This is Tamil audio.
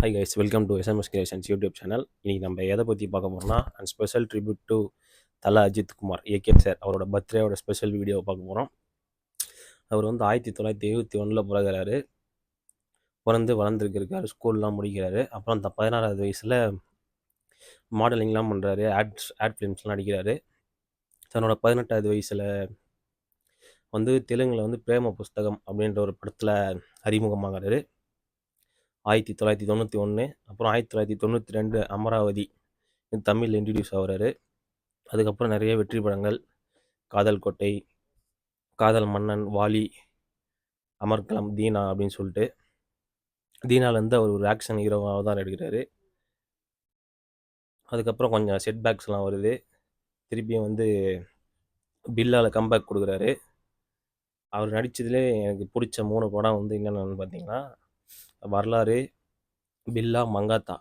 Hi guys, welcome to SMS creations YouTube channel. இன்றைக்கி நம்ம எதை பற்றி பார்க்க போகிறோம்னா, and special tribute to Thala Ajith Kumar AK sir அவரோட பர்த்டேவோட ஸ்பெஷல் வீடியோ பார்க்க போகிறோம். அவர் வந்து 1971 பிறகுறாரு. பிறந்து வளர்ந்துருக்காரு, ஸ்கூல்லாம் முடிக்கிறாரு. அப்புறம் அந்த 16வது வயசில் மாடலிங்லாம் பண்ணுறாரு, ஆட் ஃபிலிம்ஸ்லாம் நடிக்கிறாரு. தன்னோட 18வது வயசில் வந்து தெலுங்கில் வந்து பிரேம புஸ்தகம் அப்படின்ற ஒரு படத்தில் அறிமுகமாகிறாரு 1991. அப்புறம் 1992 அமராவதி தமிழ் இன்ட்ரடியூஸ் ஆகிறாரு. அதுக்கப்புறம் நிறைய வெற்றி படங்கள், காதல் கோட்டை, காதல் மன்னன், வாலி, அமர்கலம், தீனா அப்படின்னு சொல்லிட்டு தீனாலேருந்து அவர் ஒரு ஆக்ஷன் ஹீரோவாக தான் நடிக்கிறாரு. அதுக்கப்புறம் கொஞ்சம் செட்பேக்ஸ்லாம் வருது. திருப்பியும் வந்து பில்லால் கம்பேக் கொடுக்குறாரு. அவர் நடித்ததுலே எனக்கு பிடிச்ச 3 படம் வந்து என்னென்னு பார்த்தீங்கன்னா, வரலாறு, பில்லா, மங்காத்தா.